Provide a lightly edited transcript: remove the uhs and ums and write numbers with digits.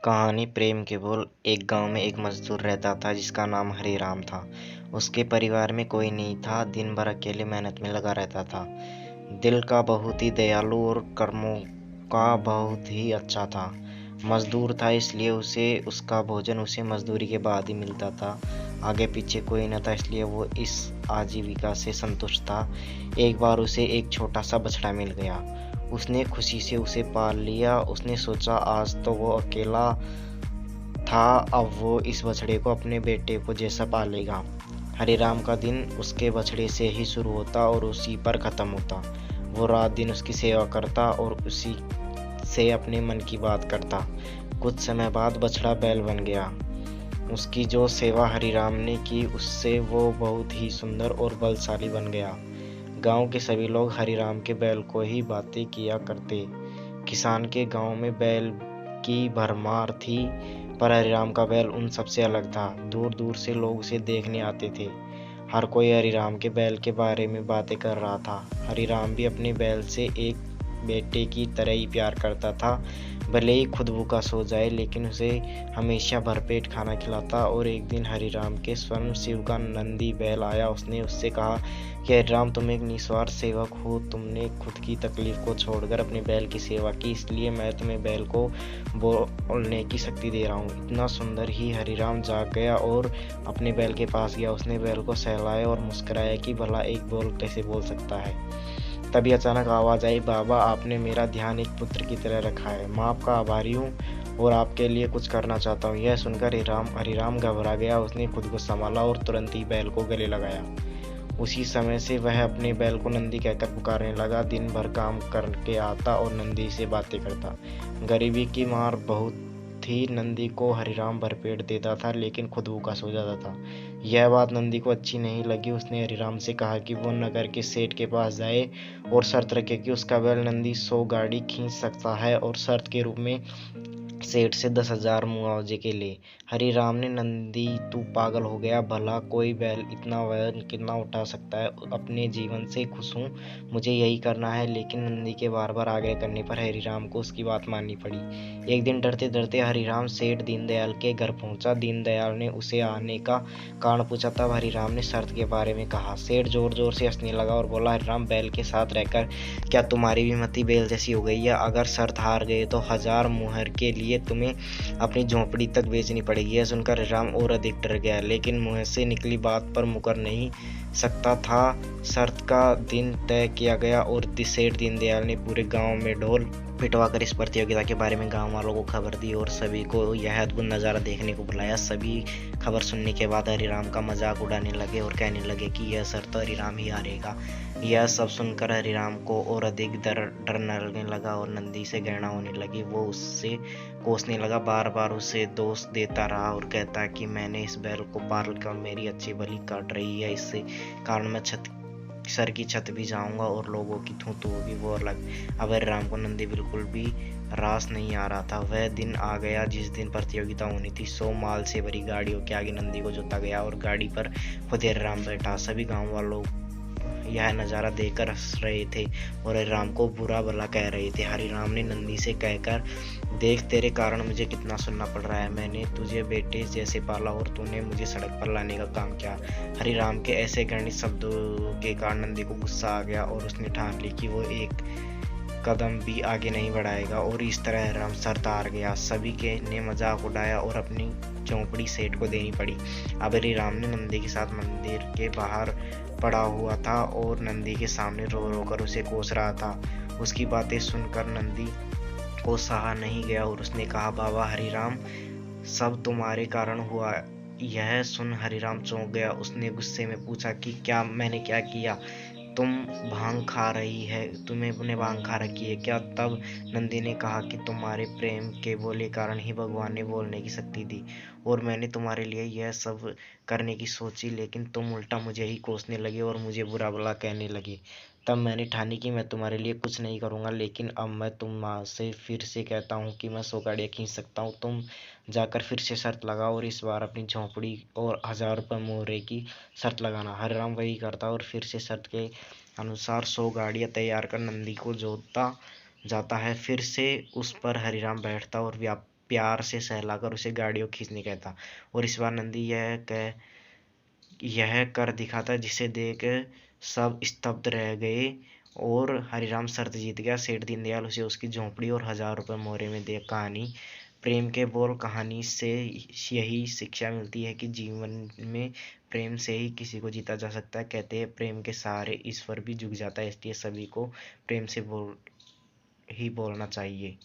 कहानी प्रेम के बोल। एक गांव में एक मजदूर रहता था जिसका नाम हरिराम था। उसके परिवार में कोई नहीं था। दिन भर अकेले मेहनत में लगा रहता था। दिल का बहुत ही दयालु और कर्मों का बहुत ही अच्छा था। मजदूर था इसलिए उसे उसका भोजन उसे मजदूरी के बाद ही मिलता था। आगे पीछे कोई न था इसलिए वो इस आजीविका से संतुष्ट था। एक बार उसे एक छोटा सा बछड़ा मिल गया। उसने खुशी से उसे पाल लिया। उसने सोचा आज तो वो अकेला था, अब वो इस बछड़े को अपने बेटे को जैसा पालेगा। हरिराम का दिन उसके बछड़े से ही शुरू होता और उसी पर खत्म होता। वो रात दिन उसकी सेवा करता और उसी से अपने मन की बात करता। कुछ समय बाद बछड़ा बैल बन गया। उसकी जो सेवा हरिराम ने की उससे वो बहुत ही सुंदर और बलशाली बन गया। गांव के सभी लोग हरिराम के बैल को ही बातें किया करते। किसान के गांव में बैल की भरमार थी, पर हरिराम का बैल उन सबसे अलग था। दूर दूर से लोग उसे देखने आते थे। हर कोई हरिराम के बैल के बारे में बातें कर रहा था। हरिराम भी अपने बैल से एक बेटे की तरह ही प्यार करता था। भले ही खुद भूखा सो जाए लेकिन उसे हमेशा भरपेट खाना खिलाता। और एक दिन हरिराम के स्वयं शिव का नंदी बैल आया। उसने उससे कहा कि हरिराम, तुम एक निस्वार्थ सेवक हो। तुमने खुद की तकलीफ को छोड़कर अपने बैल की सेवा की, इसलिए मैं तुम्हें बैल को बोलने की शक्ति दे रहा हूँ। इतना सुंदर ही हरिराम जाग गया और अपने बैल के पास गया। उसने बैल को सहलाया और मुस्कुराया कि भला एक बैल कैसे बोल सकता है। तभी अचानक आवाज आई, बाबा, आपने मेरा ध्यान एक पुत्र की तरह रखा है। मैं आपका आभारी हूँ और आपके लिए कुछ करना चाहता हूँ। यह सुनकर हरिराम घबरा गया। उसने खुद को संभाला और तुरंत ही बैल को गले लगाया। उसी समय से वह अपने बैल को नंदी कहकर पुकारने लगा। दिन भर काम करके आता और नंदी से बातें करता। गरीबी की मार बहुत थी। नंदी को हरिराम भरपेट देता था लेकिन खुद भूखा सो जाता था। यह बात नंदी को अच्छी नहीं लगी। उसने हरिराम से कहा कि वो नगर के सेठ के पास जाए और शर्त रखे कि उसका बैल नंदी 100 गाड़ी खींच सकता है और शर्त के रूप में सेठ से 10,000 मुआवजे के लिए। हरिराम ने, नंदी तू पागल हो गया, भला कोई बैल इतना वजन कितना उठा सकता है। अपने जीवन से खुश हूँ, मुझे यही करना है। लेकिन नंदी के बार बार आग्रह करने पर हरिराम को उसकी बात माननी पड़ी। एक दिन डरते डरते हरिराम सेठ दीनदयाल के घर पहुंचा। दीनदयाल ने उसे आने का कारण पूछा। तब हरिराम ने शर्त के बारे में कहा। सेठ जोर जोर से हंसने लगा और बोला, हरिराम, बैल के साथ रहकर क्या तुम्हारी भी मति बैल जैसी हो गई है? अगर शर्त हार गए तो 1000 मुहर के लिए तुम्हें अपनी झोंपड़ी तक बेचनी पड़ेगी। यह सुनकर हरिराम और अधिक डर गया, लेकिन मुंह से निकली बात पर मुकर नहीं सकता था। शर्त का दिन तय किया गया और सेठ दीनदयाल ने पूरे गांव में ढोल पिटवाकर इस प्रतियोगिता के बारे में गांव वालों को खबर दी और सभी को यह अद्भुत नज़ारा देखने को बुलाया। सभी खबर सुनने के बाद हरिराम का मजाक उड़ाने लगे और कहने लगे कि यह शर्त हरिराम ही हारेगा। यह सब सुनकर हरिराम को और अधिक डर लगने लगा और नंदी से घृणा होने लगी। वो उससे कोसने लगा, बार बार उसे दोष देता रहा और कहता कि मैंने इस बैल को पाल कर मेरी अच्छी भली काट रही है, इससे कारण मैं सर की छत भी जाऊंगा और लोगों की थूथू होगी वो अलग। अब हरिराम को नंदी बिल्कुल भी रास नहीं आ रहा था। वह दिन आ गया जिस दिन प्रतियोगिता होनी थी। 100 माल से भरी गाड़ियों के आगे नंदी को जोता गया और गाड़ी पर खुद हरिराम बैठा। सभी गांव वालों यह नज़ारा देखकर हंस रहे थे और हरिराम को बुरा भला कह रहे थे। हरिराम ने नंदी से कहकर, देख, तेरे कारण मुझे कितना सुनना पड़ रहा है। मैंने तुझे बेटे जैसे पाला और तूने मुझे सड़क पर लाने का काम किया। हरिराम के ऐसे घृणित शब्दों के कारण नंदी को गुस्सा आ गया और उसने ठान ली कि वो एक कदम भी आगे नहीं बढ़ाएगा और इस तरह हरिराम शर्त हार गया। सभी के ने मजाक उड़ाया और अपनी झोंपड़ी सेठ को देनी पड़ी। अब हरिराम ने नंदी के साथ मंदिर के बाहर पड़ा हुआ था और नंदी के सामने रो रो कर उसे कोस रहा था। उसकी बातें सुनकर नंदी को सहा नहीं गया और उसने कहा, बाबा हरिराम, सब तुम्हारे कारण हुआ। यह सुन हरिराम चौंक गया। उसने गुस्से में पूछा कि क्या मैंने क्या किया? तुम भांग खा रही है, तुमने भांग खा रखी है क्या? तब नंदी ने कहा कि तुम्हारे प्रेम के बोले कारण ही भगवान ने बोलने की शक्ति दी और मैंने तुम्हारे लिए यह सब करने की सोची, लेकिन तुम उल्टा मुझे ही कोसने लगे और मुझे बुरा भला कहने लगे। तब मैंने ठानी कि मैं तुम्हारे लिए कुछ नहीं करूँगा। लेकिन अब मैं तुमसे फिर से कहता हूँ कि मैं 100 गाड़ियाँ खींच सकता हूँ। तुम जाकर फिर से शर्त लगाओ और इस बार अपनी झोंपड़ी और 1000 रुपये मोहरे की शर्त लगाना। हरिराम वही करता और फिर से शर्त के अनुसार 100 गाड़ियाँ तैयार कर नंदी को जोतता जाता है। फिर से उस पर हरिराम बैठता और प्यार से सहलाकर उसे गाड़ियों खींचने कहता, और ईश्वरानंदी यह कर दिखाता, जिसे देख सब स्तब्ध रह गए। और हरिराम शर्त जीत गया। सेठ दीनदयाल उसे उसकी झोंपड़ी और 1000 रुपये मोहरे में दे। कहानी प्रेम के बोल। कहानी से यही शिक्षा मिलती है कि जीवन में प्रेम से ही किसी को जीता जा सकता है। कहते हैं प्रेम के सहारे ईश्वर भी झुक जाता है, इसलिए सभी को प्रेम से ही बोलना चाहिए।